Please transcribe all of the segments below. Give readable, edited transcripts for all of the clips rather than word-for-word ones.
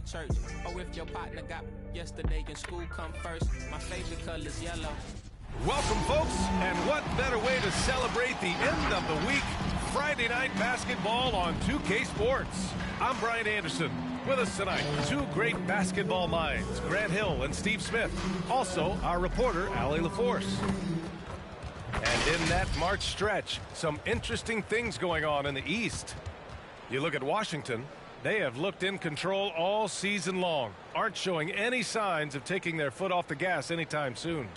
church. Or if your partner got yesterday in school, come first. My favorite color is yellow. Welcome, folks, and what better way to celebrate the end of the week? Friday night basketball on 2K Sports. I'm Brian Anderson. With us tonight, two great basketball minds, Grant Hill and Steve Smith. Also, our reporter, Allie LaForce. And in that March stretch, some interesting things going on in the East. You look at Washington, they have looked in control all season long, aren't showing any signs of taking their foot off the gas anytime soon.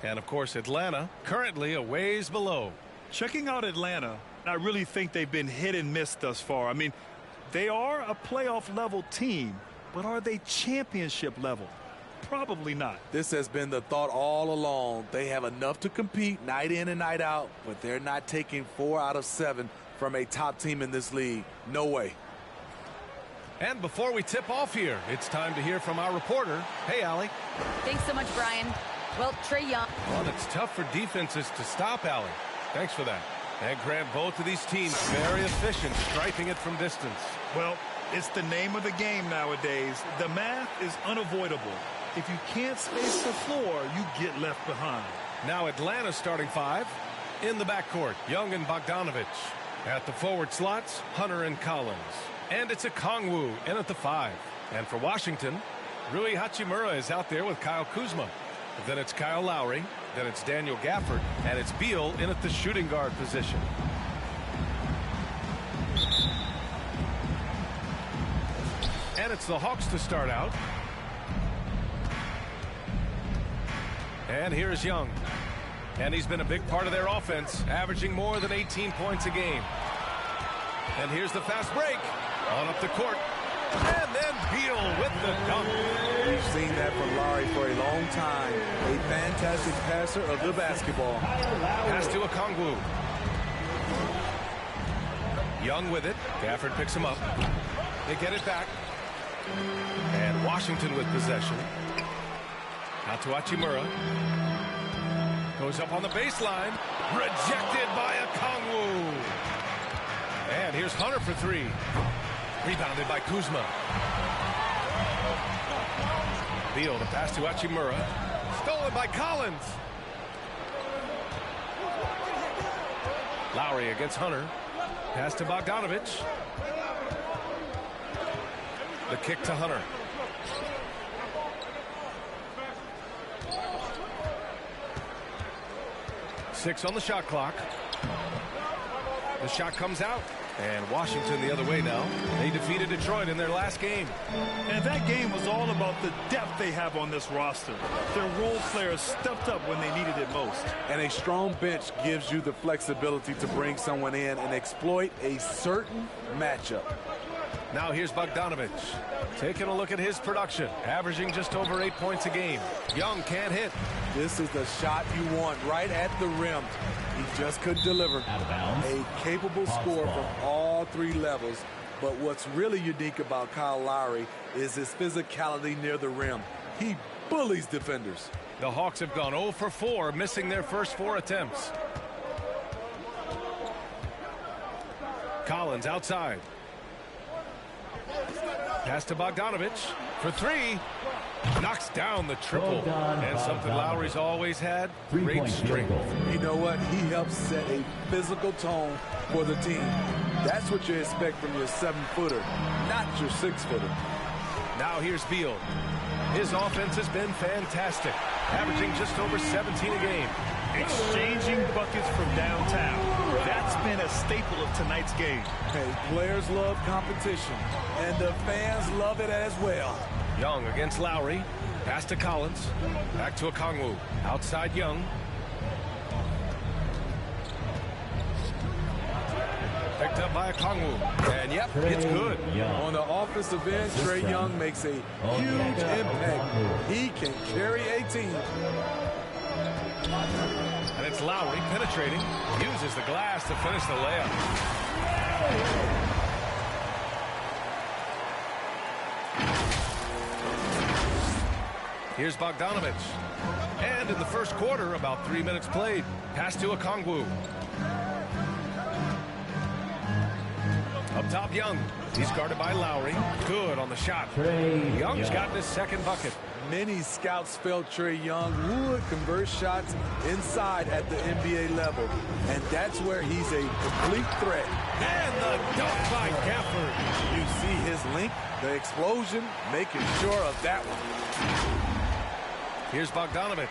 And of course, Atlanta, currently a ways below. Checking out Atlanta, I really think they've been hit and miss thus far. I mean, they are a playoff-level team, but are they championship level? Probably not. This has been the thought all along. They have enough to compete night in and night out, but they're not taking 4 out of 7 from a top team in this league. No way. And before we tip off here, it's time to hear from our reporter. Hey, Allie. Thanks so much, Brian. Well, Trae Young. Well, it's tough for defenses to stop Allie. Thanks for that. And Grant, both of these teams very efficient, striping it from distance. Well, it's the name of the game nowadays. The math is unavoidable. If you can't space the floor, you get left behind. Now Atlanta's starting five. In the backcourt, Young and Bogdanovich. At the forward slots, Hunter and Collins. And it's a Kongwu in at the 5. And for Washington, Rui Hachimura is out there with Kyle Kuzma. Then it's Kyle Lowry. Then it's Daniel Gafford. And it's Beal in at the shooting guard position. And it's the Hawks to start out. And here's Young. And he's been a big part of their offense, averaging more than 18 points a game. And here's the fast break. On up the court. And then Beal with the dunk. We've seen that from Lowry for a long time. A fantastic passer of the basketball. Pass to Okongwu. Young with it. Gafford picks him up. They get it back. And Washington with possession. Out to Hachimura. Goes up on the baseline. Rejected by Okongwu. And here's Hunter for three. Rebounded by Kuzma. Beal to pass to Hachimura. Stolen by Collins. Lowry against Hunter. Pass to Bogdanovich. The kick to Hunter. Six on the shot clock. The shot comes out. And Washington the other way now. They defeated Detroit in their last game. And that game was all about the depth they have on this roster. Their role players stepped up when they needed it most. And a strong bench gives you the flexibility to bring someone in and exploit a certain matchup. Now here's Bogdanovich. Taking a look at his production. Averaging just over 8 points a game. Young can't hit. This is the shot you want right at the rim. He just couldn't deliver. Out of bounds. A capable scorer from all three levels. But what's really unique about Kyle Lowry is his physicality near the rim. He bullies defenders. The Hawks have gone 0 for 4, missing their first 4 attempts. Collins outside. Pass to Bogdanovich for three. Knocks down the triple. And something Lowry's always had, great strength. You know what? He helps set a physical tone for the team. That's what you expect from your 7-footer, not your 6-footer. Now here's Beal. His offense has been fantastic, averaging just over 17 a game. Exchanging buckets from downtown. That's been a staple of tonight's game. Hey, players love competition, and the fans love it as well. Young against Lowry. Pass to Collins. Back to Okongwu. Outside Young. Picked up by Okongwu. And yep, it's good. On the offensive end, Trae Young makes a huge impact. He can carry a team. And it's Lowry penetrating. Uses the glass to finish the layup. Here's Bogdanovich. And in the first quarter, about 3 minutes played. Pass to Okongwu. A Up top, Young. He's guarded by Lowry. Good on the shot. Young's gotten his second bucket. Many scouts felt Trae Young would convert shots inside at the NBA level, and that's where he's a complete threat. And the dunk by Gafford. You see his link, the explosion, making sure of that one. Here's Bogdanovich.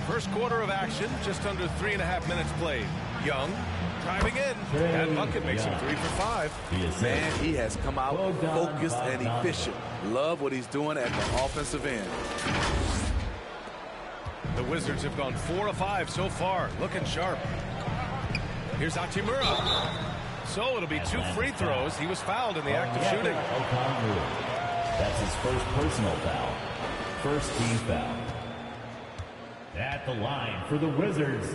First quarter of action, just under 3.5 minutes played. Young driving in. That bucket makes him 3 for 5. Man, he has come out focused and efficient. Love what he's doing at the offensive end. The Wizards have gone 4 of 5 so far, looking sharp. Here's Hachimura. So it'll be 2 free throws. He was fouled in the act of shooting. That's his first personal foul. First team foul. At the line for the Wizards,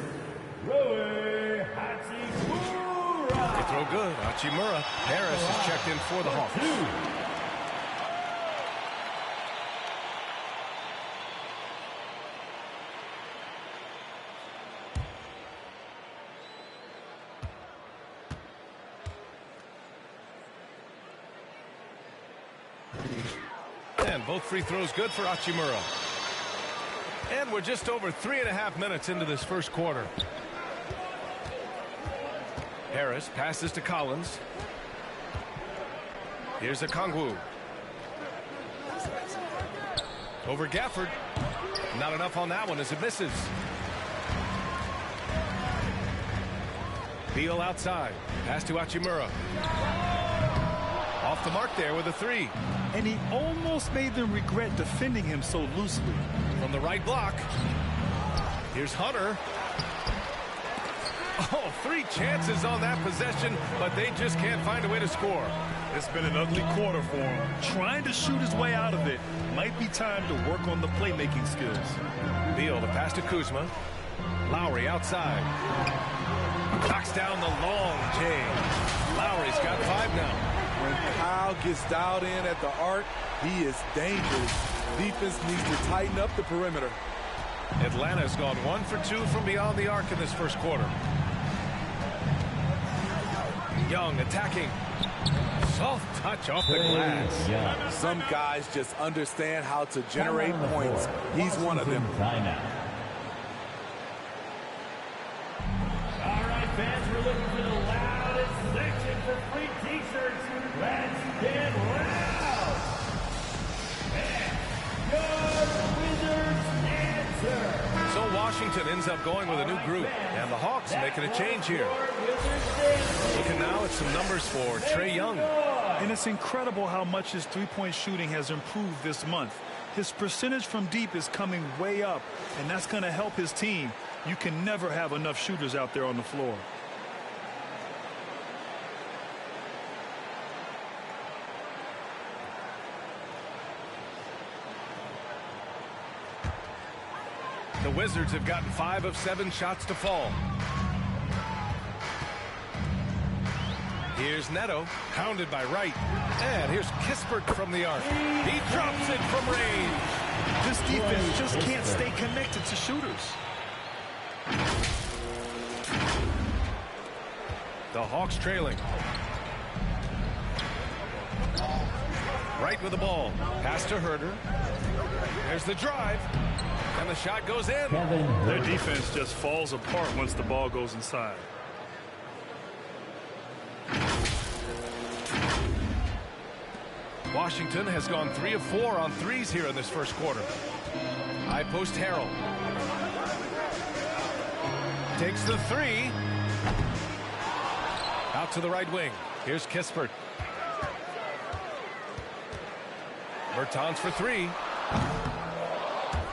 Rui Hachimura. They throw good. Hachimura. Harris is checked in for the Hawks. And both free throws good for Hachimura. And we're just over 3.5 minutes into this first quarter. Harris passes to Collins. Here's Okongwu. Over Gafford. Not enough on that one as it misses. Beal outside. Pass to Hachimura. Off the mark there with a 3. And he almost made them regret defending him so loosely. From the right block. Here's Hunter. Oh, 3 chances on that possession, but they just can't find a way to score. It's been an ugly quarter for him. Trying to shoot his way out of it. Might be time to work on the playmaking skills. Beal to pass to Kuzma. Lowry outside. Knocks down the long J. Lowry's got 5 now. When Kyle gets dialed in at the arc, he is dangerous. Defense needs to tighten up the perimeter. Atlanta's gone 1 for 2 from beyond the arc in this first quarter. Young attacking. Soft touch off the glass. Some guys just understand how to generate points. He's one of them. Timeout. All right, fans, we're looking for the loudest section for free T-shirts. Let's get loud. And your Wizards answer. So Washington ends up going with a new group, and the Hawks making a change here. Looking now at some numbers for Trae Young. And it's incredible how much his three-point shooting has improved this month. His percentage from deep is coming way up, and that's going to help his team. You can never have enough shooters out there on the floor. The Wizards have gotten 5 of 7 shots to fall. Here's Neto, hounded by Wright. And here's Kispert from the arc. He drops it from range. This defense just can't stay connected to shooters. The Hawks trailing. Wright with the ball. Pass to Herter. There's the drive. And the shot goes in. Their defense just falls apart once the ball goes inside. Washington has gone 3 of 4 on threes here in this first quarter. High post Harrell. Takes the 3. Out to the right wing. Here's Kispert. Bertans for 3.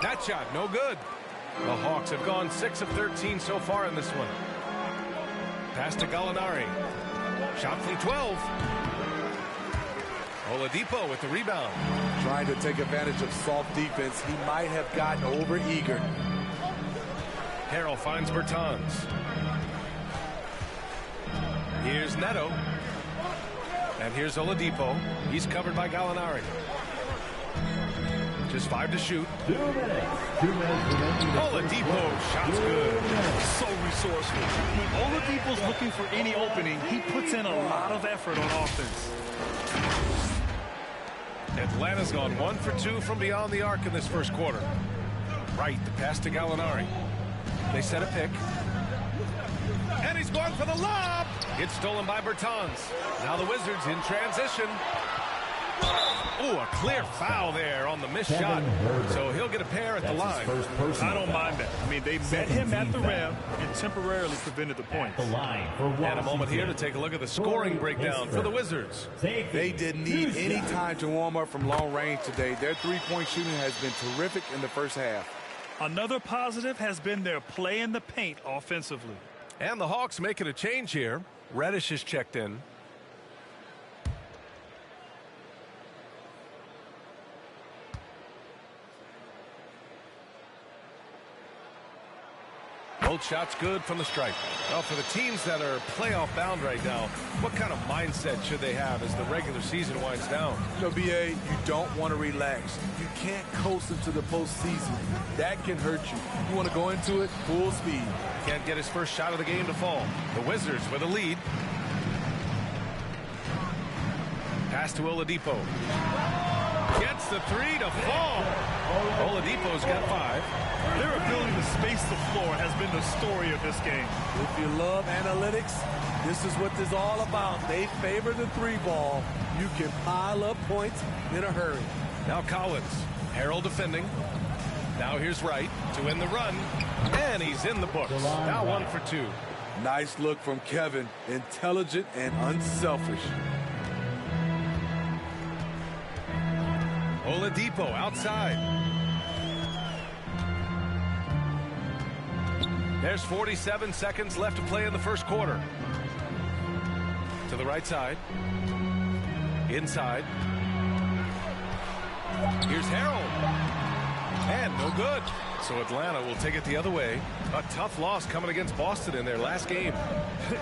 That shot, no good. The Hawks have gone 6 of 13 so far in this one. Pass to Gallinari. Shot from 12. Oladipo with the rebound. Trying to take advantage of soft defense. He might have gotten over-eager. Harrell finds Bertans. Here's Neto. And here's Oladipo. He's covered by Gallinari. Just 5 to shoot. 2 minutes. 2 minutes remaining. Oladipo, shots good. So resourceful. When Oladipo's looking for any opening, he puts in a lot of effort on offense. Atlanta's gone 1 for 2 from beyond the arc in this first quarter. Right, the pass to Gallinari. They set a pick. And he's going for the lob. It's stolen by Bertans. Now the Wizards in transition. Ooh, a clear foul there on the missed shot. So he'll get a pair at the line. I don't mind that. I mean, they met him at the rim and temporarily prevented the points. And a moment here to take a look at the scoring breakdown for the Wizards. They didn't need any time to warm up from long range today. Their three-point shooting has been terrific in the first half. Another positive has been their play in the paint offensively. And the Hawks making a change here. Reddish is checked in. Both shots good from the stripe. Well, for the teams that are playoff bound right now, what kind of mindset should they have as the regular season winds down? You know, BA, you don't want to relax. You can't coast into the postseason. That can hurt you. You want to go into it full speed. Can't get his first shot of the game to fall. The Wizards with a lead. Pass to Oladipo. Gets the 3 to fall. Oladipo's got 5. Their ability to space the floor has been the story of this game. If you love analytics, this is what this is all about. They favor the 3-ball. You can pile up points in a hurry. Now Collins. Harrell defending. Now here's Wright to win the run. And he's in the books. Now 1 for 2. Nice look from Kevin. Intelligent and unselfish. Oladipo outside. There's 47 seconds left to play in the first quarter. To the right side. Inside. Here's Harrell. And no good. So Atlanta will take it the other way. A tough loss coming against Boston in their last game.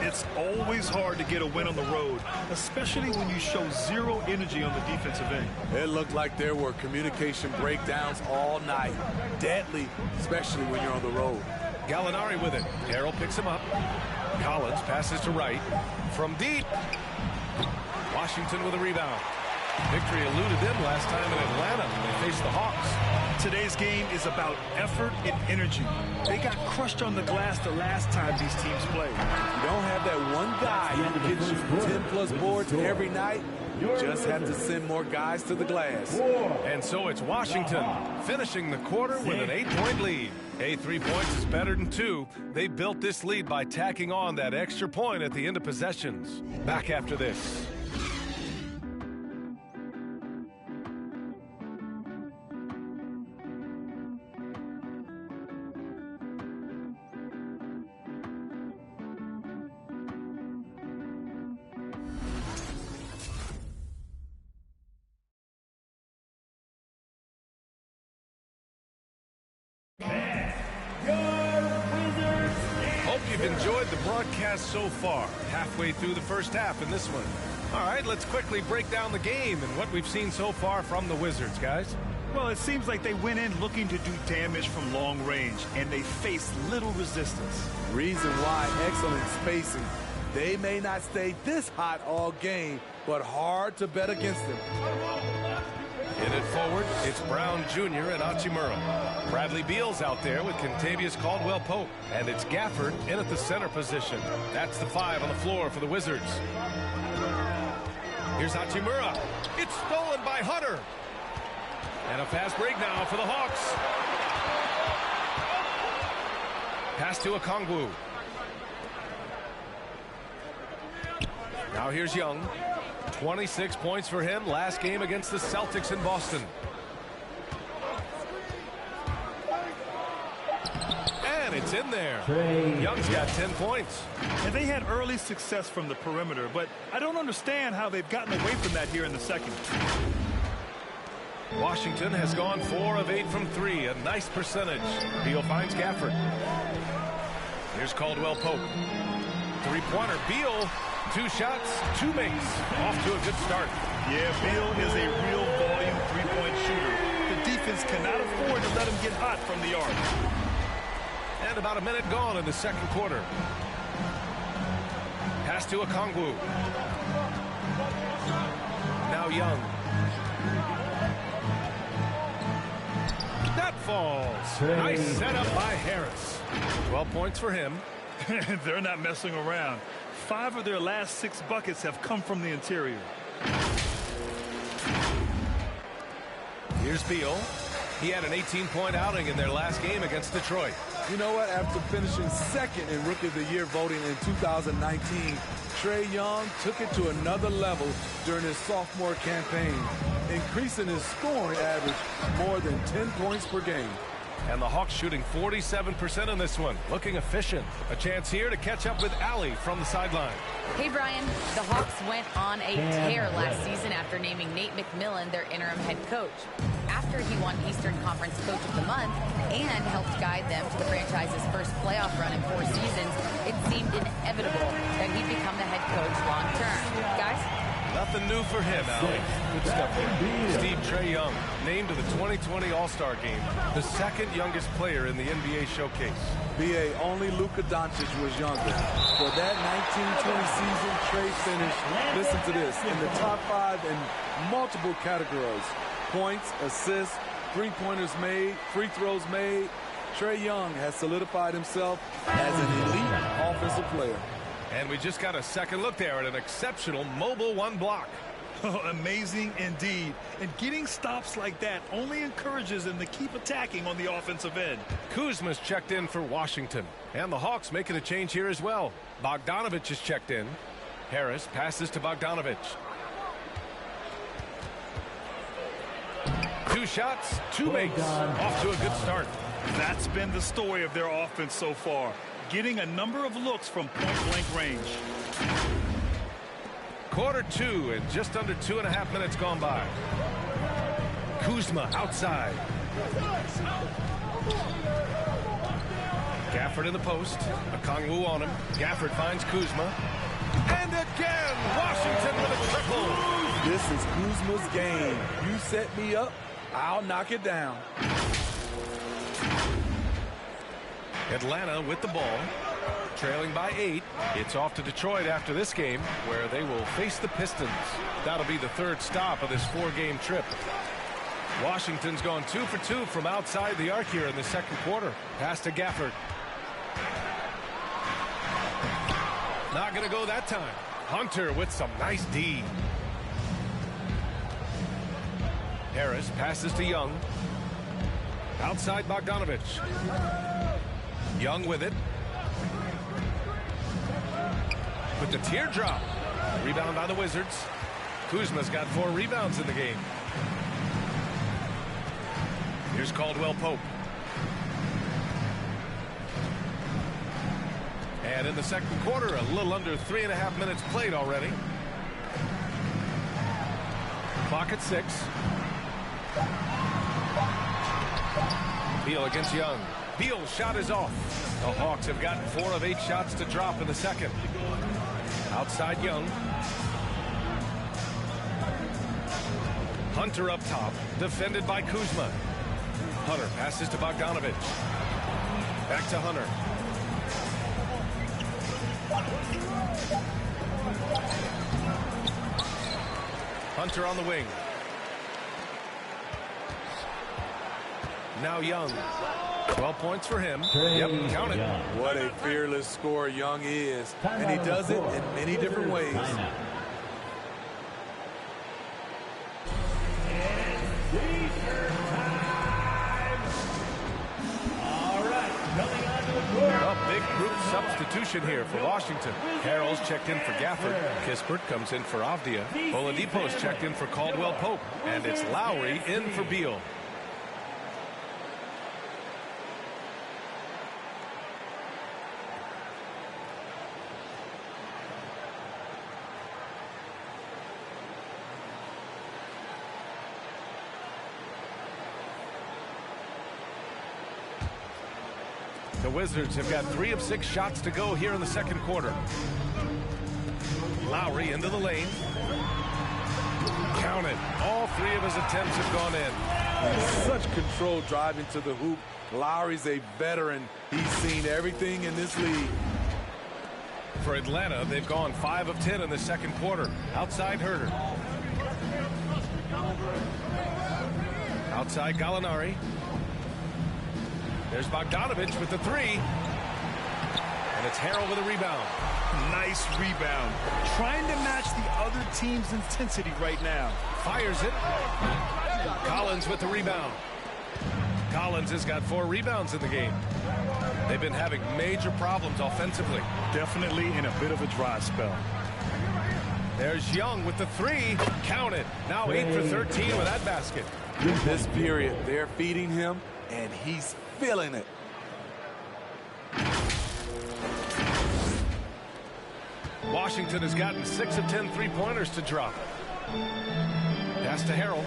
It's always hard to get a win on the road, especially when you show zero energy on the defensive end. It looked like there were communication breakdowns all night. Deadly, especially when you're on the road. Gallinari with it. Harrell picks him up. Collins passes to Wright. From deep. Washington with a rebound. Victory eluded them last time in Atlanta when they faced the Hawks. Today's game is about effort and energy. They got crushed on the glass the last time these teams played. You don't have that one guy who gets you 10-plus boards every night. You just have to send more guys to the glass. And so it's Washington finishing the quarter with an 8-point lead. Hey, 3 points is better than 2. They built this lead by tacking on that extra point at the end of possessions. Back after this. Hope you've enjoyed the broadcast so far. Halfway through the first half in this one. All right, let's quickly break down the game and what we've seen so far from the Wizards, guys. Well, it seems like they went in looking to do damage from long range, and they faced little resistance. Reason why, excellent spacing. They may not stay this hot all game, but hard to bet against them. Hit it forward, it's Brown Jr. and Hachimura. Bradley Beal's out there with Kentavious Caldwell-Pope. And it's Gafford in at the center position. That's the 5 on the floor for the Wizards. Here's Hachimura. It's stolen by Hunter. And a fast break now for the Hawks. Pass to Okongwu. Now here's Young. 26 points for him last game against the Celtics in Boston. And it's in there. Young's got 10 points. And they had early success from the perimeter, but I don't understand how they've gotten away from that here in the second. Washington has gone 4 of 8 from 3, a nice percentage. Beal finds Gafford. Here's Caldwell-Pope. Three-pointer, Beal. 2 shots, 2 makes. Off to a good start. Yeah, Beal is a real volume three-point shooter. The defense defense cannot afford to let him get hot from the arc. And about a minute gone in the second quarter. Pass to Okongwu. Now Young. That falls. Nice setup by Harris. 12 points for him. They're not messing around. 5 of their last 6 buckets have come from the interior. Here's Beal. He had an 18-point outing in their last game against Detroit. You know what? After finishing second in Rookie of the Year voting in 2019, Trae Young took it to another level during his sophomore campaign, increasing his scoring average more than 10 points per game. And the Hawks shooting 47% in this one, looking efficient. A chance here to catch up with Allie from the sideline. Hey, Brian. The Hawks went on a tear last season after naming Nate McMillan their interim head coach. After he won Eastern Conference Coach of the Month and helped guide them to the franchise's first playoff run in 4 seasons, it seemed inevitable that he'd become the head coach long-term. Guys? Nothing new for him, Allie. Good stuff there. Steve Trae Young, named to the 2020 All-Star Game, the second youngest player in the NBA showcase. B.A. only Luka Doncic was younger. For that 1920 season, Trae finished, listen to this, in the top 5 in multiple categories. Points, assists, three-pointers made, free throws made. Trae Young has solidified himself as an elite offensive player. And we just got a second look there at an exceptional mobile 1 block. Amazing indeed. And getting stops like that only encourages them to keep attacking on the offensive end. Kuzma's checked in for Washington. And the Hawks making a change here as well. Bogdanovich is checked in. Harris passes to Bogdanovich. 2 shots, 2 makes. Off to a good start. That's been the story of their offense so far. Getting a number of looks from point-blank range. Quarter 2 and just under 2.5 minutes gone by. Kuzma outside. Gafford in the post. Okongwu on him. Gafford finds Kuzma. And again, Washington with a triple. This is Kuzma's game. You set me up, I'll knock it down. Atlanta with the ball, trailing by 8. It's off to Detroit after this game, where they will face the Pistons. That'll be the 3rd stop of this 4-game trip. Washington's gone 2 for 2 from outside the arc here in the second quarter. Pass to Gafford. Not going to go that time. Hunter with some nice D. Harris passes to Young. Outside Bogdanovich. Young with it. With the teardrop. Rebound by the Wizards. Kuzma's got 4 rebounds in the game. Here's Caldwell Pope. And in the second quarter, a little under 3.5 minutes played already. Clock at 6. Beal against Young. Beal's shot is off. The Hawks have gotten 4 of 8 shots to drop in the second. Outside Young. Hunter up top, defended by Kuzma. Hunter passes to Bogdanovich. Back to Hunter. Hunter on the wing. Now Young. 12 points for him. Yep, count it. What a fearless scorer Young is. And he does it in many different ways. A big group substitution here for Washington. Harrell's checked in for Gafford. Kispert comes in for Avdia. Oladipo's checked in for Caldwell Pope. And it's Lowry in for Beal. The Wizards have got 3 of 6 shots to go here in the second quarter. Lowry into the lane. Count it. All 3 of his attempts have gone in. And such control driving to the hoop. Lowry's a veteran. He's seen everything in this league. For Atlanta, they've gone 5 of 10 in the second quarter. Outside Herter. Outside Gallinari. There's Bogdanovich with the 3. And it's Harrell with a rebound. Nice rebound. Trying to match the other team's intensity right now. Fires it. Collins with the rebound. Collins has got 4 rebounds in the game. They've been having major problems offensively. Definitely in a bit of a dry spell. There's Young with the 3. Count it. Now 8 for 13 with that basket. This period, they're feeding him, and he's feeling it. Washington has gotten 6 of 10 three-pointers to drop. Pass to Harrell.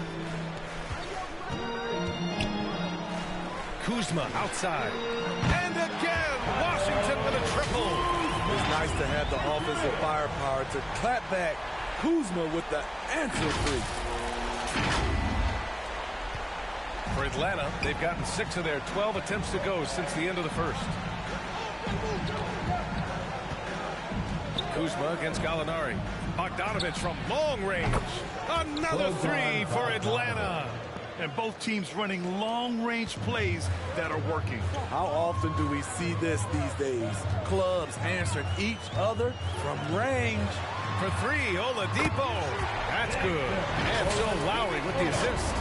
Kuzma outside. And again, Washington with a triple. It's nice to have the offensive firepower to clap back. Kuzma with the answer 3. For Atlanta, they've gotten 6 of their 12 attempts to go since the end of the first. Kuzma against Gallinari. Bogdanovich from long range. Another 3 for Atlanta. And both teams running long-range plays that are working. How often do we see this these days? Clubs answering each other from range. For 3, Oladipo. That's good. And so Lowry with the assist.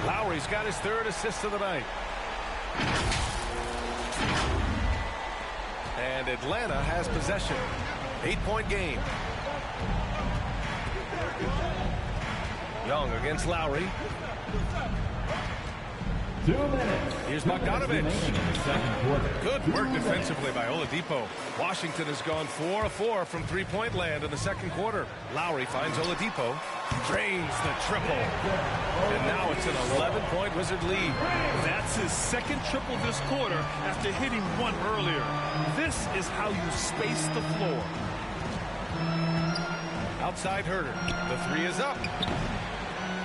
Lowry's got his 3rd assist of the night. And Atlanta has possession. 8-point game. Young against Lowry. 2 minutes. Here's Bogdanovich. Good work defensively by Oladipo. Washington has gone 4 of 4 from three-point land in the second quarter. Lowry finds Oladipo. Drains the triple. And now it's an 11-point Wizard lead. That's his 2nd triple this quarter after hitting 1 earlier. This is how you space the floor. Outside Herter. The 3 is up.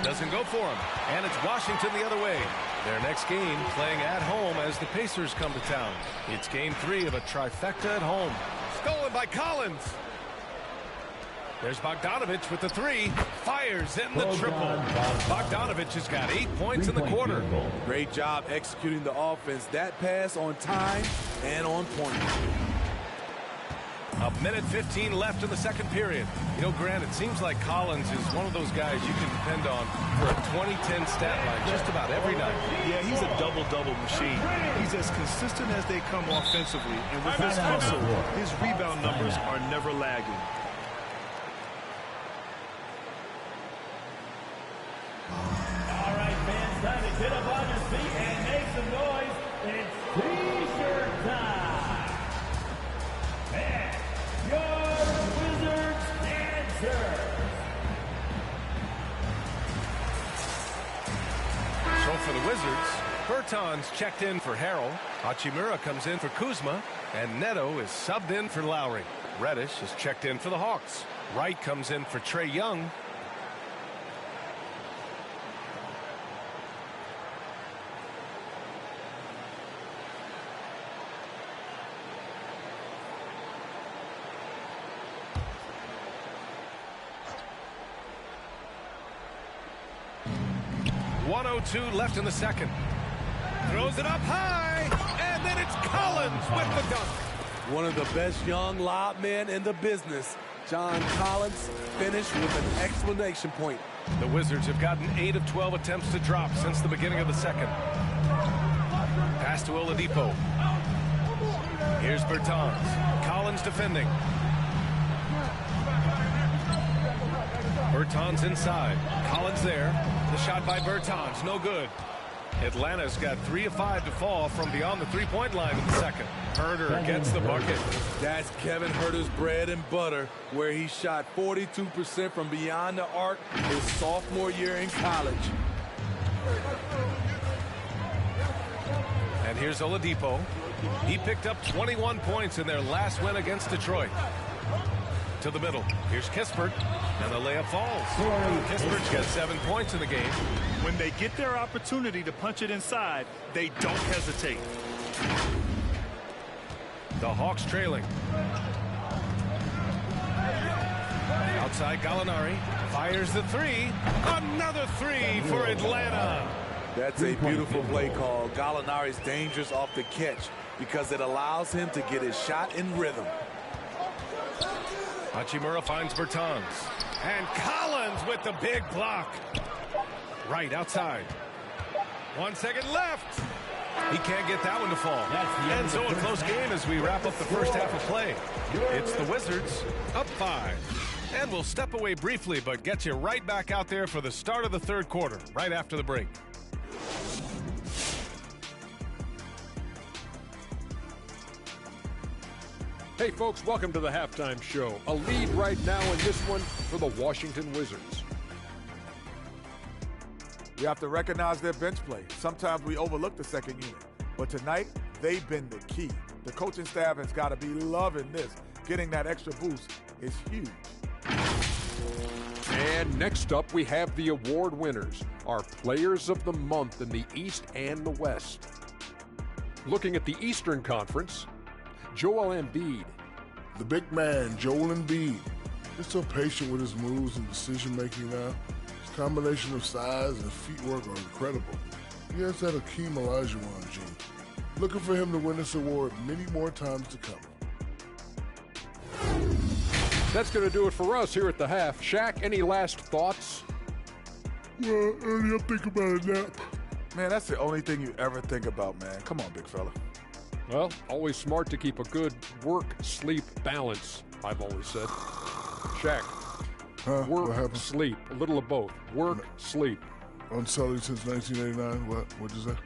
Doesn't go for him. And it's Washington the other way. Their next game playing at home as the Pacers come to town. It's game 3 of a trifecta at home. Stolen by Collins. There's Bogdanovich with the 3. Fires in the triple. Bogdanovich has got 8 points in the quarter. Great job executing the offense. That pass on time and on point. A minute 15 left in the second period. You know, Grant, it seems like Collins is one of those guys you can depend on for a 2010 stat line just about every night. Yeah, he's a double-double machine. He's as consistent as they come offensively, and with his hustle, his rebound numbers are never lagging. All right, fans, time to get up on your feet and make some noise. It's T-shirt time. And your Wizards answer. So for the Wizards, Bertans checked in for Harrell. Hachimura comes in for Kuzma. And Neto is subbed in for Lowry. Reddish is checked in for the Hawks. Wright comes in for Trae Young. .102 left in the second. Throws it up high, and then it's Collins with the dunk. One of the best young lob men in the business. John Collins finished with an exclamation point. The Wizards have gotten 8 of 12 attempts to drop since the beginning of the second. Pass to Oladipo. Here's Bertans. Collins defending. Bertans inside. Collins there. The shot by Bertans, no good. Atlanta's got 3 of 5 to fall from beyond the three-point line in the second. Herter gets the bucket. That's Kevin Herter's bread and butter, where he shot 42% from beyond the arc his sophomore year in college. And here's Oladipo. He picked up 21 points in their last win against Detroit. To the middle. Here's Kispert, and the layup falls. Kispert's got 7 points in the game. When they get their opportunity to punch it inside, they don't hesitate. The Hawks trailing. Outside Gallinari. Fires the three. Another three for Atlanta. That's a beautiful play call. Gallinari's dangerous off the catch because it allows him to get his shot in rhythm. Hachimura finds Bertans. And Collins with the big block. Right outside. 1 second left. He can't get that one to fall. And so a close game as we wrap up the first half of play. It's the Wizards up 5. And we'll step away briefly, but get you right back out there for the start of the third quarter, right after the break. Hey folks, welcome to the halftime show. A lead right now in this one for the Washington Wizards. You have to recognize their bench play. Sometimes we overlook the second unit, but tonight they've been the key. The coaching staff has got to be loving this. Getting that extra boost is huge. And next up, we have the award winners, our players of the month in the East and the West. Looking at the Eastern Conference, Joel Embiid. The big man, Joel Embiid. He's so patient with his moves and decision-making now. His combination of size and footwork are incredible. He has that Hakeem Olajuwon gene. Looking for him to win this award many more times to come. That's going to do it for us here at the half. Shaq, any last thoughts? Well, Ernie, I'm thinking about a nap. Man, that's the only thing you ever think about, man. Come on, big fella. Well, always smart to keep a good work-sleep balance, I've always said. Shaq, work, sleep, a little of both. Work, sleep. Unsullied since 1989. What'd you say?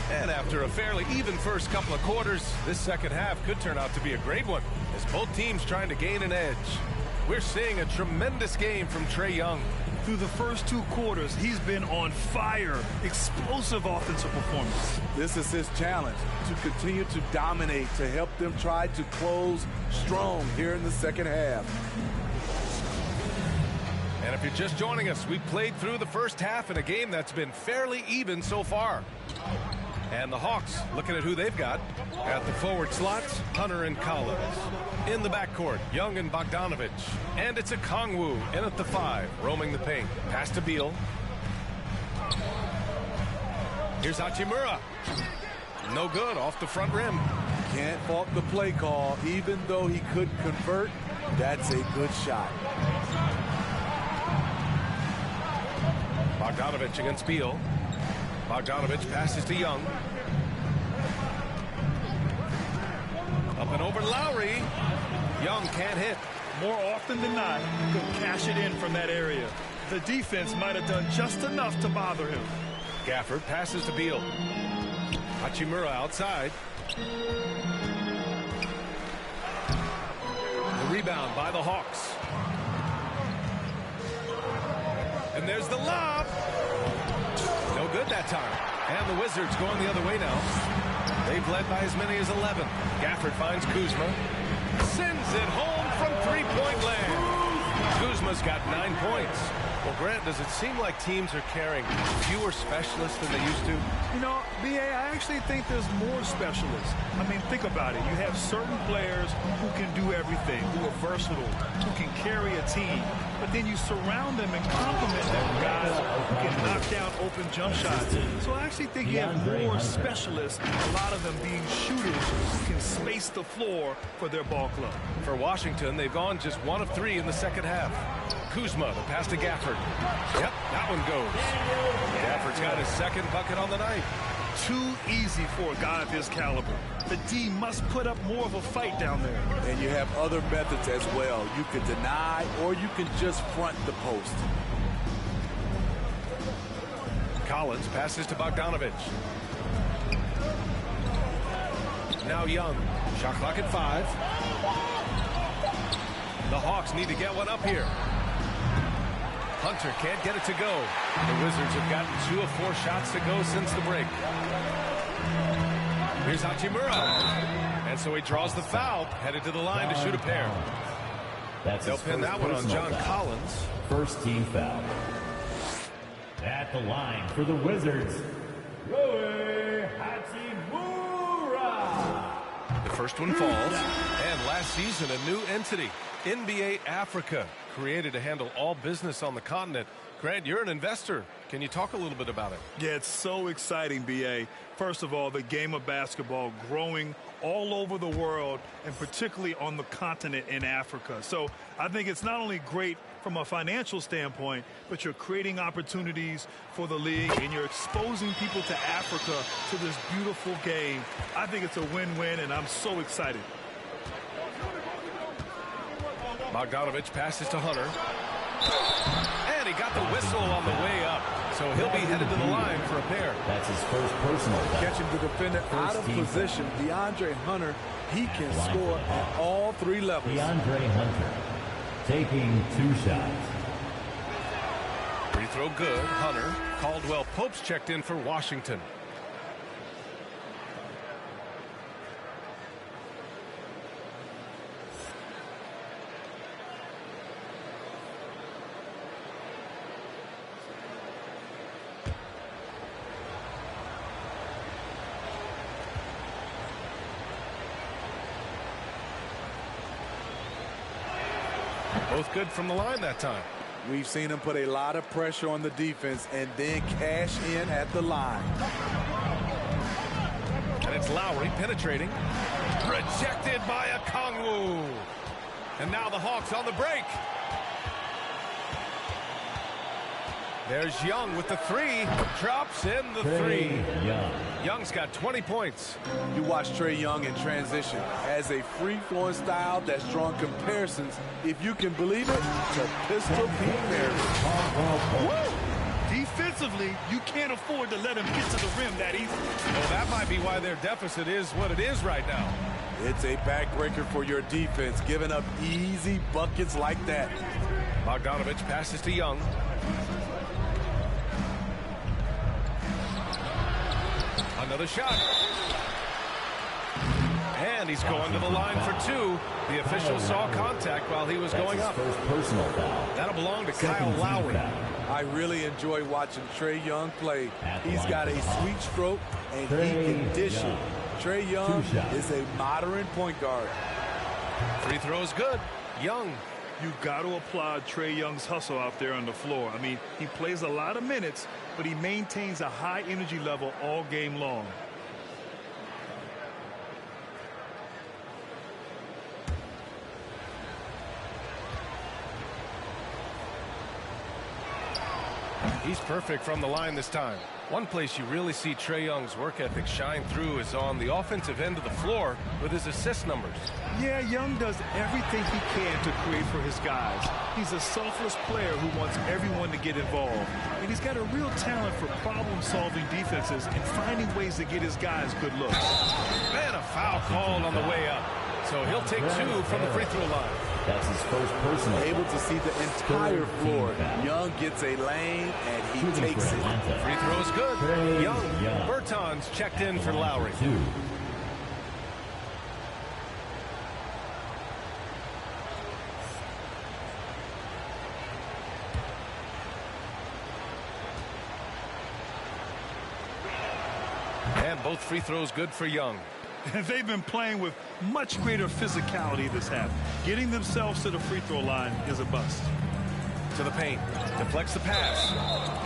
And after a fairly even first couple of quarters, this second half could turn out to be a great one, as both teams trying to gain an edge. We're seeing a tremendous game from Trae Young. Through the first 2 quarters, he's been on fire. Explosive offensive performance. This is his challenge, to continue to dominate, to help them try to close strong here in the second half. And if you're just joining us, we played through the first half in a game that's been fairly even so far. And the Hawks, looking at who they've got. At the forward slots, Hunter and Collins. In the backcourt, Young and Bogdanovich. And it's a Kongwu in at the 5, roaming the paint. Pass to Beal. Here's Hachimura. No good, off the front rim. Can't fault the play call. Even though he couldn't convert, that's a good shot. Bogdanovich against Beal. Bogdanovich passes to Young. Up and over Lowry. Young can't hit. More often than not, he'll cash it in from that area. The defense might have done just enough to bother him. Gafford passes to Beal. Hachimura outside. The rebound by the Hawks. And there's the lob. No good that time. And the Wizards going the other way now. They've led by as many as 11. Gafford finds Kuzma. Sends it home from three-point land. Kuzma's got 9 points. Well, Grant, does it seem like teams are carrying fewer specialists than they used to? You know, B.A., I actually think there's more specialists. I mean, think about it. You have certain players who can do everything, who are versatile, who can carry a team. But then you surround them and complement them with guys who can knock down open jump shots. So I actually think you have more specialists, a lot of them being shooters who can space the floor for their ball club. For Washington, they've gone just 1 of 3 in the second half. Kuzma, the pass to Gafford. Yep, that one goes. Gafford's got his second bucket on the night. Too easy for a guy of his caliber. The D must put up more of a fight down there. And you have other methods as well. You can deny or you can just front the post. Collins passes to Bogdanovich. Now Young Shot clock at 5. The Hawks need to get one up here. Hunter can't get it to go. The Wizards have gotten 2 of 4 shots to go since the break. Here's Hachimura. And so he draws the foul, headed to the line to shoot a pair. They'll pin that one on John Collins. First team foul. At the line for the Wizards, Rui Hachimura. The first one falls. And last season, a new entity, NBA Africa, created to handle all business on the continent. Grant, you're an investor. Can you talk a little bit about it? Yeah, it's so exciting, B.A. First of all, the game of basketball growing all over the world, and particularly on the continent in Africa. So I think it's not only great from a financial standpoint, but you're creating opportunities for the league, and you're exposing people to Africa to this beautiful game. I think it's a win-win, and I'm so excited. Bogdanovich passes to Hunter. And he got the whistle on the way up. So he'll be headed to the line for a pair. That's his first personal foul. Catching the defender out of position, DeAndre Hunter, he can score at all 3 levels. DeAndre Hunter taking 2 shots. Free throw good. Hunter. Caldwell Pope's checked in for Washington. Both good from the line that time. We've seen him put a lot of pressure on the defense and then cash in at the line. And it's Lowry penetrating. Rejected by Okongwu. And now the Hawks on the break. There's Young with the 3. Drops in the 3. Young's got 20 points. You watch Trae Young in transition as a free-flowing style that's drawn comparisons, if you can believe it, to Pistol Pete Maravich. Defensively, you can't afford to let him get to the rim that easy. Well, that might be why their deficit is what it is right now. It's a backbreaker for your defense, giving up easy buckets like that. Bogdanovich passes to Young. Another shot. And he's going to the line for 2. The official saw contact while he was going up. First personal foul. That'll belong to Kyle Lowry. I really enjoy watching Trae Young play. He's got a sweet stroke, and he can dish it. Trae Young is a modern point guard. Free throw is good. Young. You got to applaud Trae Young's hustle out there on the floor. I mean, he plays a lot of minutes, but he maintains a high energy level all game long. He's perfect from the line this time. One place you really see Trae Young's work ethic shine through is on the offensive end of the floor with his assist numbers. Yeah, Young does everything he can to create for his guys. He's a selfless player who wants everyone to get involved. And he's got a real talent for problem-solving defenses and finding ways to get his guys good looks. And a foul called on the way up. So he'll take 2 from the free throw line. That's his first personal. Able to see the entire floor. Young gets a lane, and he takes it. Free throw's good. Young. Bertans checked in for Lowry. 2. And both free throws good for Young. They've been playing with much greater physicality this half. Getting themselves to the free throw line is a bust. To the paint. Deflects the pass.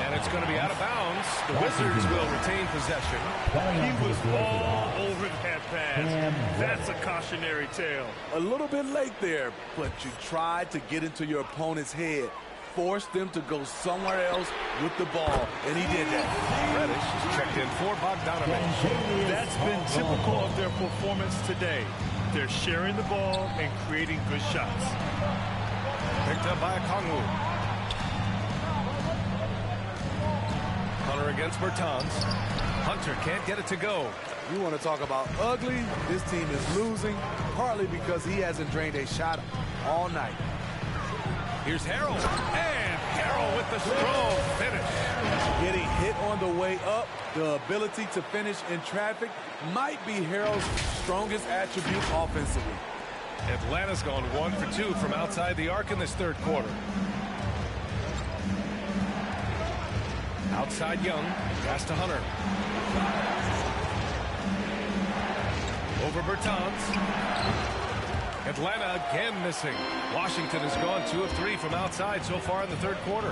And it's going to be out of bounds. The Wizards will retain possession. He was all over that pass. That's a cautionary tale. A little bit late there, but you tried to get into your opponent's head. Force them to go somewhere else with the ball, and he did that. Reddish is checked in for Bogdanovich. That's been typical of their performance today. They're sharing the ball and creating good shots. Picked up by Okongwu. Hunter against Bertans. Hunter can't get it to go. You want to talk about ugly? This team is losing, partly because he hasn't drained a shot all night. Here's Harrell. And Harrell with the strong finish. Getting hit on the way up, the ability to finish in traffic might be Harrell's strongest attribute offensively. Atlanta's gone 1 for 2 from outside the arc in this third quarter. Outside Young, pass to Hunter. Over Bertans. Atlanta again missing. Washington has gone 2 of 3 from outside so far in the third quarter.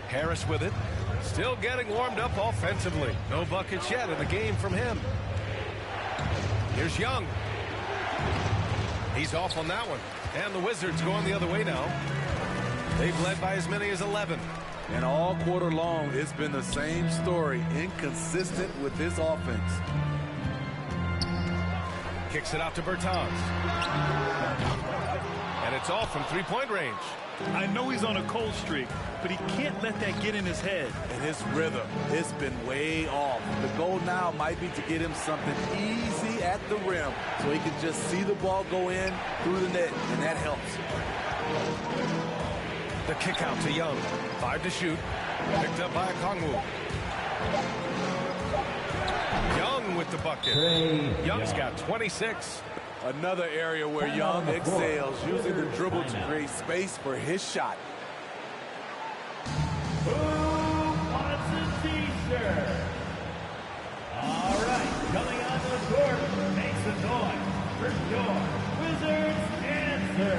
Harris with it. Still getting warmed up offensively. No buckets yet in the game from him. Here's Young. He's off on that one. And the Wizards going the other way now. They've led by as many as 11. And all quarter long, it's been the same story. Inconsistent with this offense. Kicks it out to Bertans. And it's all from three-point range. I know he's on a cold streak, but he can't let that get in his head. And his rhythm, it's been way off. The goal now might be to get him something easy at the rim so he can just see the ball go in through the net, and that helps. The kick out to Young. 5 to shoot. Picked up by Kongwu. Young with the bucket. Young's got 26. Another area where Young excels, using the dribble to create space for his shot. Who wants a t-shirt? All right, coming onto the court, make some noise for your Wizards answer.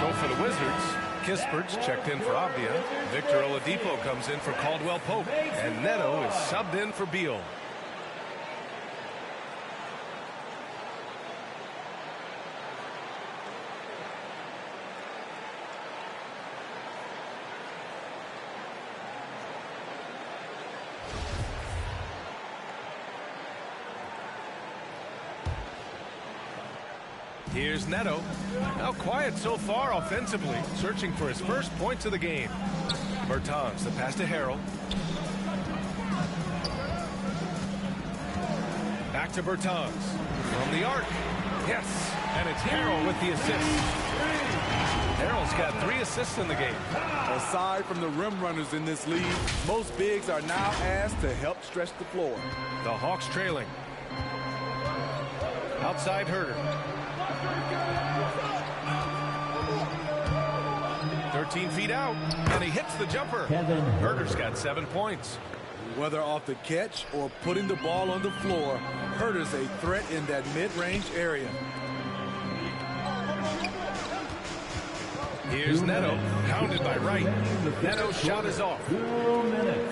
So for the Wizards, Kispert's checked in for Avdia. Victor Oladipo comes in for Caldwell Pope. And Neto is subbed in for Beal. Here's Neto. Now quiet so far offensively, searching for his first points of the game. Bertans, the pass to Harrell. Back to Bertans. From the arc. Yes, and it's Harrell with the assist. Harrell's got 3 assists in the game. Aside from the rim runners in this league, most bigs are now asked to help stretch the floor. The Hawks trailing. Outside Herter. 13 feet out, and he hits the jumper. Herter's got 7 points. Whether off the catch or putting the ball on the floor, Herter's a threat in that mid-range area. Here's Neto, pounded by Wright. Neto's shot is off.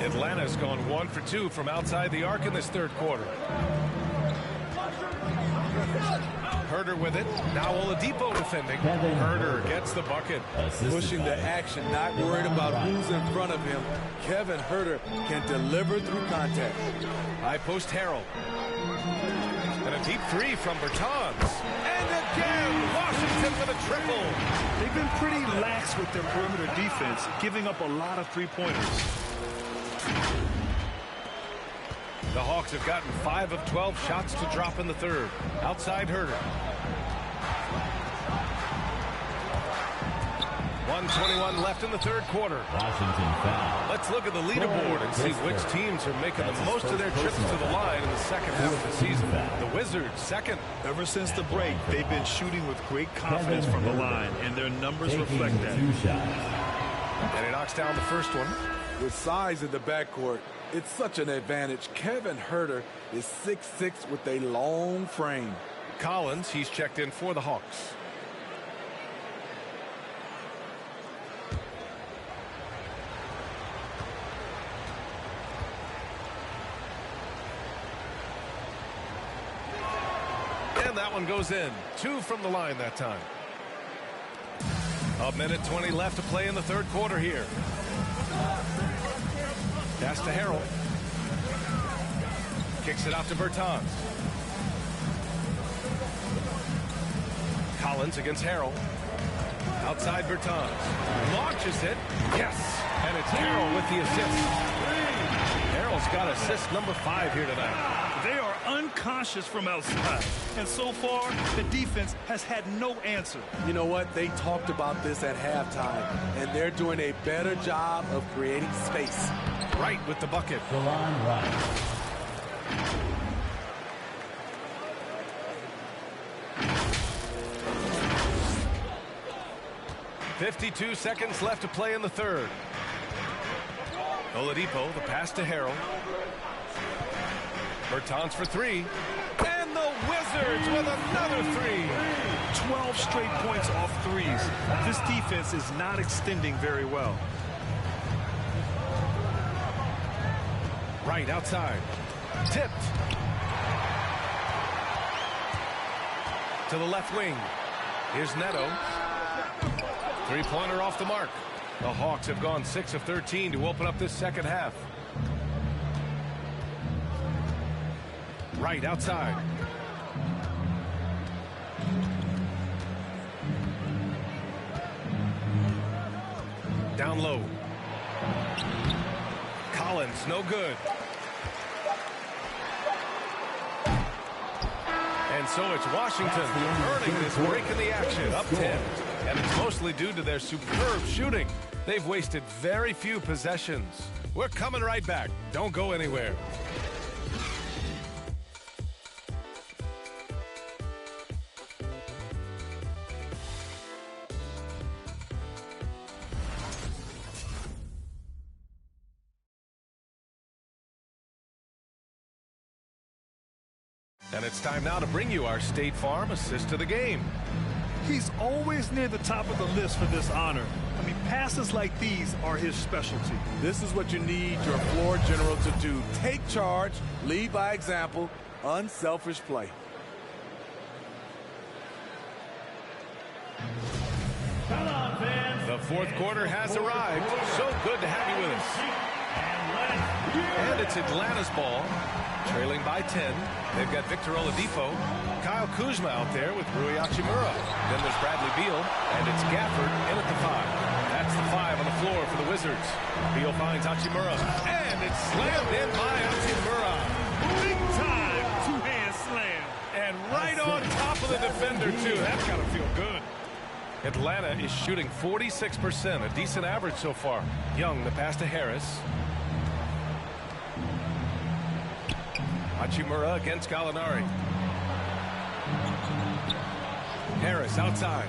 Atlanta's gone 1 for 2 from outside the arc in this third quarter. Herter with it. Now Oladipo defending. Herter gets the bucket. Pushing the action, not worried about who's in front of him. Kevin Herter can deliver through contact. High post Harrell. And a deep 3 from Bertans. And again, Washington for the triple. They've been pretty lax with their perimeter defense, giving up a lot of three-pointers. The Hawks have gotten 5 of 12 shots to drop in the third. Outside Herter. 1:21 left in the third quarter. Washington foul. Let's look at the leaderboard and see which teams are making the most of their trips to the line in the second half of the season. The Wizards second. Ever since the break, they've been shooting with great confidence from the line, and their numbers reflect that. And he knocks down the first one. With size in the backcourt, it's such an advantage. Kevin Herter is 6'6" with a long frame. Collins, he's checked in for the Hawks. And that one goes in. 2 from the line that time. 1:20 left to play in the third quarter here. Pass to Harrell. Kicks it out to Bertans. Collins against Harrell. Outside Bertans. Launches it. Yes. And it's Harrell with the assist. Merle's got assist number 5 here tonight. They are unconscious from outside. And so far, the defense has had no answer. You know what? They talked about this at halftime, and they're doing a better job of creating space. Wright with the bucket. DeLon Wright. 52 seconds left to play in the third. Oladipo, the pass to Harrell. Bertans for 3. And the Wizards with another 3. 12 straight points off threes. This defense is not extending very well. Right outside. Tipped. To the left wing. Here's Neto. Three-pointer off the mark. The Hawks have gone 6 of 13 to open up this second half. Right outside. Down low. Collins, no good. And so it's Washington earning this break in the action, up 10. And it's mostly due to their superb shooting. They've wasted very few possessions. We're coming right back. Don't go anywhere. And it's time now to bring you our State Farm assist of the game. He's always near the top of the list for this honor. I mean, passes like these are his specialty. This is what you need your floor general to do. Take charge, lead by example, unselfish play. Come on, fans. The fourth quarter has arrived. So good to have you with us. And it's Atlanta's ball, trailing by 10. They've got Victor Oladipo, Kyle Kuzma out there with Rui Hachimura. Then there's Bradley Beal, and it's Gafford in at the 5. That's the 5 on the floor for the Wizards. Beal finds Hachimura, and it's slammed in by Hachimura. Big time two-hand slam. And right on top of the defender, too. That's got to feel good. Atlanta is shooting 46%, a decent average so far. Young, the pass to Harris. Hachimura against Gallinari. Harris outside.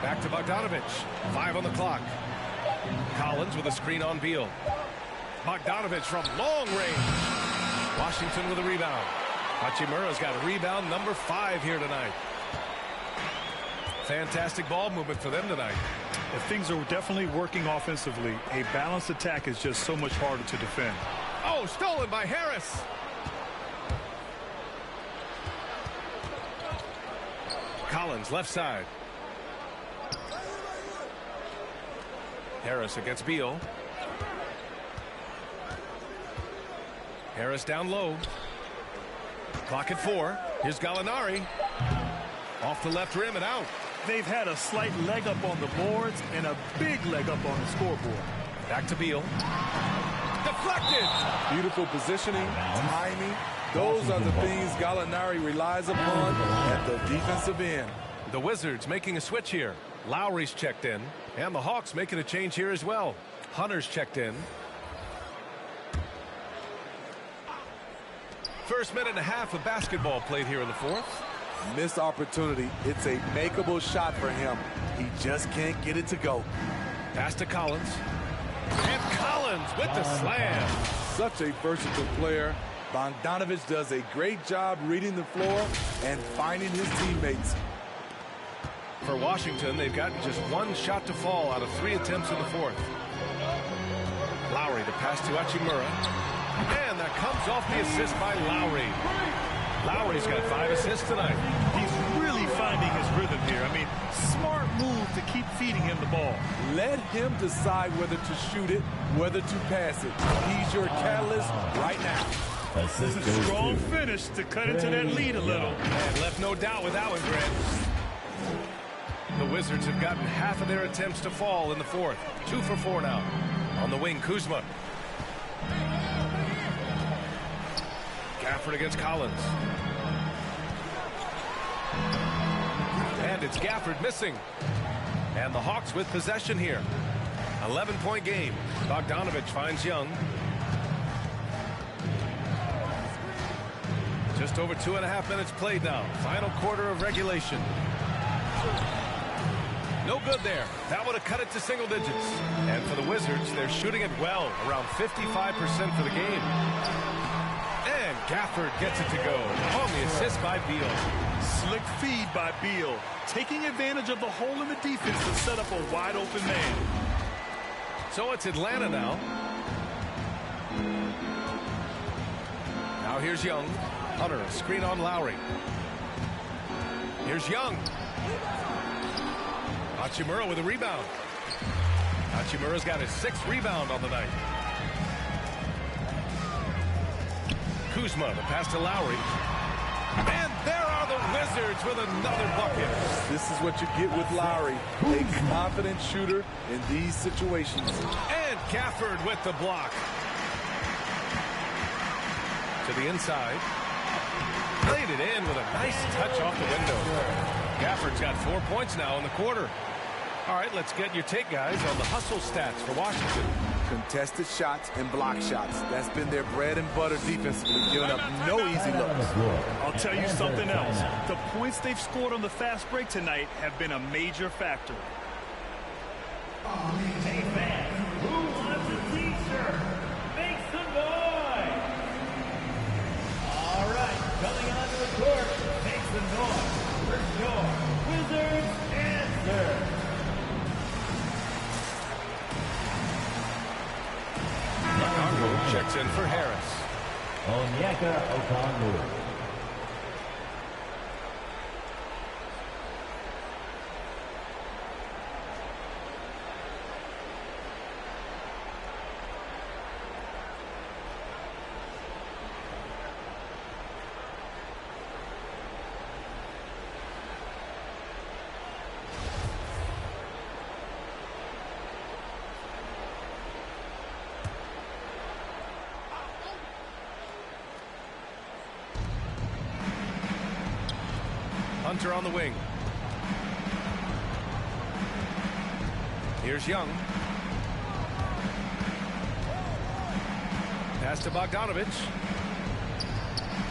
Back to Bogdanovich. 5 on the clock. Collins with a screen on Beal. Bogdanovich from long range. Washington with a rebound. Hachimura's got rebound number 5 here tonight. Fantastic ball movement for them tonight. If things are definitely working offensively, a balanced attack is just so much harder to defend. Oh, stolen by Harris. Collins, left side. Harris against Beal. Harris down low. Clock at 4. Here's Gallinari. Off the left rim and out. They've had a slight leg up on the boards and a big leg up on the scoreboard. Back to Beal. Deflected. Beautiful positioning, timing. Those are the things Gallinari relies upon at the defensive end. The Wizards making a switch here. Lowry's checked in. And the Hawks making a change here as well. Hunter's checked in. First minute and a half of basketball played here in the fourth. Missed opportunity. It's a makeable shot for him. He just can't get it to go. Pass to Collins. And Collins with the slam. Such a versatile player. Bogdanovich does a great job reading the floor and finding his teammates. For Washington, they've gotten just 1 shot to fall out of 3 attempts in the fourth. Lowry, the pass to Hachimura. And that comes off the assist by Lowry. Lowry's got 5 assists tonight. He's really finding his rhythm here. I mean, smart move to keep feeding him the ball. Let him decide whether to shoot it, whether to pass it. He's your catalyst right now. This is a strong finish to cut into that lead a little. And left no doubt with that one, Grant. The Wizards have gotten half of their attempts to fall in the fourth. 2 for 4 now. On the wing, Kuzma. Gafford against Collins. And it's Gafford missing. And the Hawks with possession here. 11-point game. Bogdanovich finds Young. Just over 2.5 minutes played now. Final quarter of regulation. No good there. That would have cut it to single digits. And for the Wizards, they're shooting it well, around 55% for the game. And Gafford gets it to go on the assist by Beal. Slick feed by Beal, taking advantage of the hole in the defense to set up a wide open man. So it's Atlanta now. Now here's Young. Hunter, screen on Lowry. Here's Young. Hachimura with a rebound. Hachimura's got his 6th rebound on the night. Kuzma, the pass to Lowry. And there are the Wizards with another bucket. This is what you get with Lowry, a confident shooter in these situations. And Gafford with the block. To the inside. Played it in with a nice touch off the window. Gafford's got 4 points now in the quarter. All right, let's get your take, guys, on the hustle stats for Washington. Contested shots and block shots. That's been their bread and butter defensively, giving up no easy looks. I'll tell you something else. The points they've scored on the fast break tonight have been a major factor. Hey, fans, who wants a T-shirt? Make some noise! All right, coming onto the court, make some noise. Where's your Wizards answer? Okongwu checks in for Harris. Onyeka Okongwu. Hunter on the wing. Here's Young. Pass to Bogdanovich.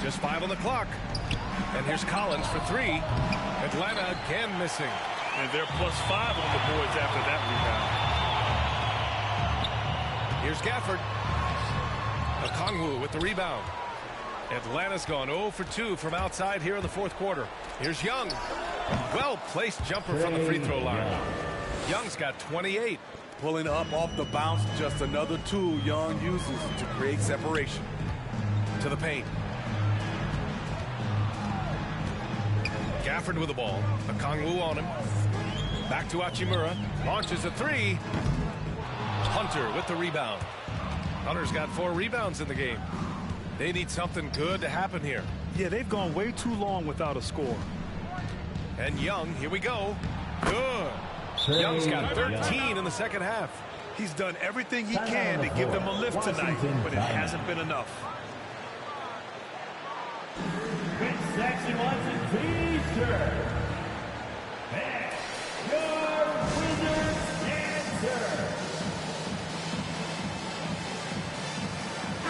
Just 5 on the clock. And here's Collins for 3. Atlanta again missing. And they're +5 on the boards after that rebound. Here's Gafford. Okongwu with the rebound. Atlanta's gone 0 for 2 from outside here in the 4th quarter. Here's Young. Well-placed jumper from the free throw line. Young's got 28. Pulling up off the bounce, just another tool Young uses to create separation. To the paint. Gafford with the ball. Okongwu on him. Back to Hachimura. Launches a 3. Hunter with the rebound. Hunter's got 4 rebounds in the game. They need something good to happen here. Yeah, they've gone way too long without a score. And Young, here we go. Good. Young's got 13 in the second half. He's done everything he can to give them a lift tonight, but it hasn't been enough. Which section wants a T-shirt? And your Wizards answer.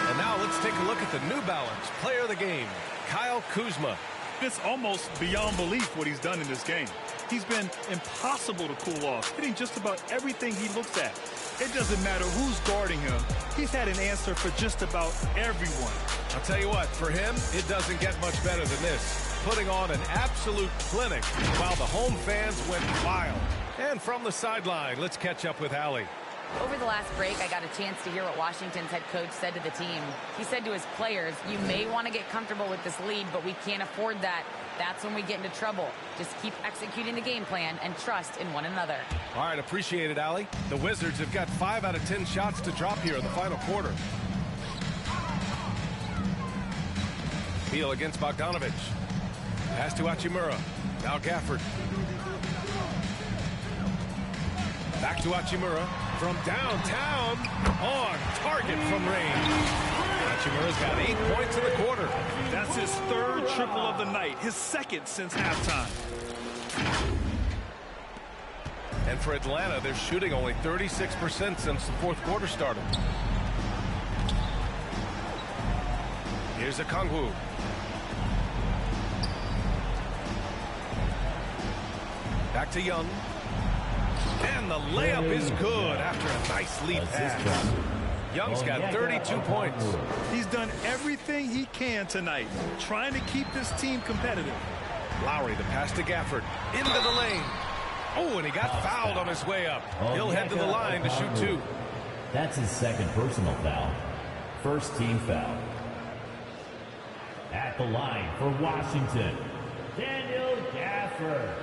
And now let's take a look at the New Balance player of the game, Kyle Kuzma. It's almost beyond belief what he's done in this game. He's been impossible to cool off, hitting just about everything he looks at. It doesn't matter who's guarding him. He's had an answer for just about everyone. I'll tell you what, for him, it doesn't get much better than this. Putting on an absolute clinic while the home fans went wild. And from the sideline, let's catch up with Allie. Over the last break, I got a chance to hear what Washington's head coach said to the team. He said to his players, you may want to get comfortable with this lead, but we can't afford that. That's when we get into trouble. Just keep executing the game plan and trust in one another. All right, appreciate it, Allie. The Wizards have got 5 out of 10 shots to drop here in the final quarter. Beal against Bogdanovich. Pass to Hachimura. Now Gafford. Back to Hachimura. From downtown, on target from range. Hachimura's got 8 points in the quarter. That's his third triple of the night, his second since halftime. And for Atlanta, they're shooting only 36% since the fourth quarter started. Here's Okongwu. Back to Young. And the layup is good after a nice lead pass. Young's got 32 points. He's done everything he can tonight, trying to keep this team competitive. Lowry, the pass to Gafford. Into the lane. Oh, and he got fouled on his way up. He'll head to the line to shoot 2. That's his second personal foul. First team foul. At the line for Washington, Daniel Gafford.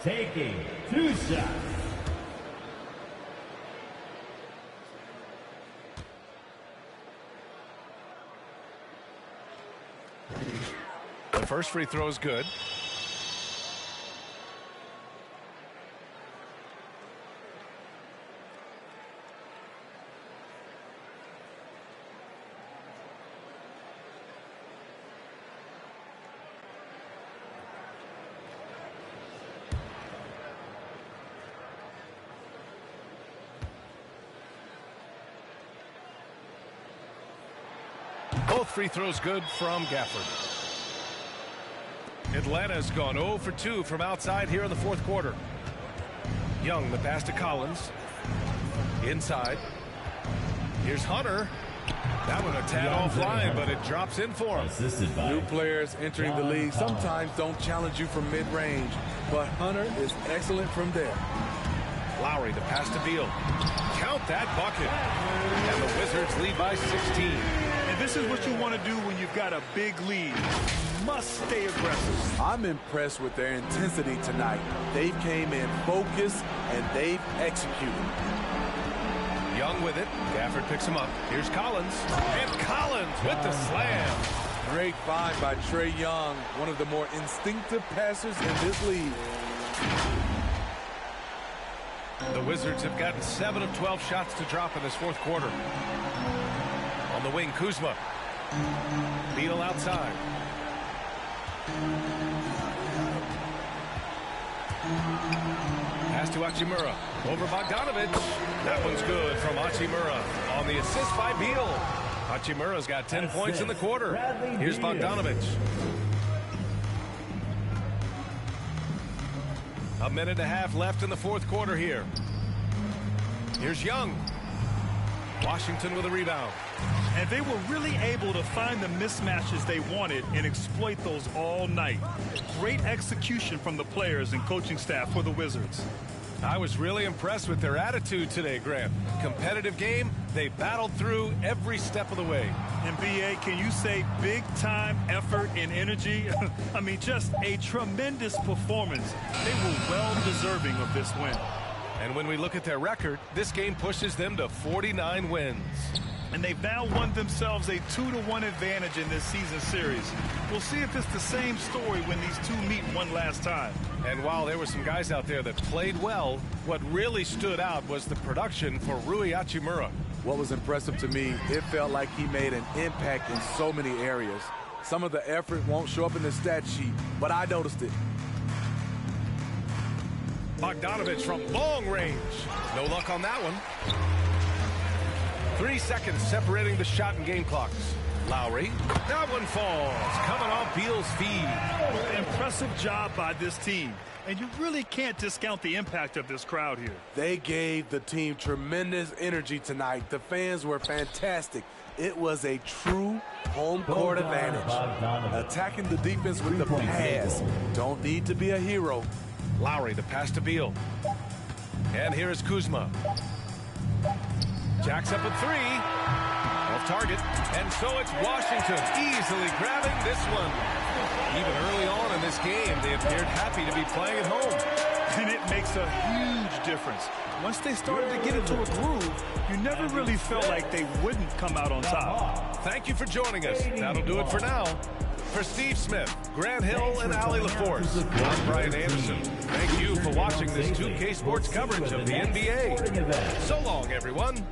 Taking 2 shots. The first free throw is good. Both free throws good from Gafford. Atlanta's gone 0 for 2 from outside here in the fourth quarter. Young, the pass to Collins. Inside. Here's Hunter. That one a tad offline, but it drops in for him. New players entering the league sometimes don't challenge you from mid-range, but Hunter is excellent from there. Lowry, the pass to Beal. Count that bucket. And the Wizards lead by 16. And this is what you want to do when you've got a big lead. You must stay aggressive. I'm impressed with their intensity tonight. They came in focused and they've executed. Young with it. Gafford picks him up. Here's Collins. And Collins with the slam. Great find by Trae Young, one of the more instinctive passers in this league. The Wizards have gotten 7 of 12 shots to drop in this fourth quarter. On the wing, Kuzma. Beal outside. Pass to Hachimura. Over Bogdanovich. That one's good from Hachimura. On the assist by Beal. Hachimura's got 10 points in the quarter. Here's Bogdanovich. A minute and a half left in the fourth quarter here. Here's Young. Washington with a rebound. And they were really able to find the mismatches they wanted and exploit those all night. Great execution from the players and coaching staff for the Wizards. I was really impressed with their attitude today, Grant. Competitive game, they battled through every step of the way. And B.A., can you say big-time effort and energy? I mean, just a tremendous performance. They were well-deserving of this win. And when we look at their record, this game pushes them to 49 wins. And they've now won themselves a 2-1 advantage in this season series. We'll see if it's the same story when these two meet one last time. And while there were some guys out there that played well, what really stood out was the production for Rui Hachimura. What was impressive to me, it felt like he made an impact in so many areas. Some of the effort won't show up in the stat sheet, but I noticed it. Bogdanovich from long range. No luck on that one. 3 seconds separating the shot and game clocks. Lowry. That one falls. Coming off Beal's feed. Impressive job by this team. And you really can't discount the impact of this crowd here. They gave the team tremendous energy tonight. The fans were fantastic. It was a true home court advantage. Attacking the defense with the pass. Don't need to be a hero. Lowry, the pass to Beal. And here is Kuzma. Jacks up a 3. Off target. And so it's Washington easily grabbing this one. Even early on in this game, they appeared happy to be playing at home. And it makes a huge difference. Once they started to get into a groove, you never really felt like they wouldn't come out on top. Thank you for joining us. That'll do it for now. For Steve Smith, Grant Hill, and Allie LaForce, I'm Brian Anderson. Thank you for watching this 2K Sports coverage of the NBA. So long, everyone.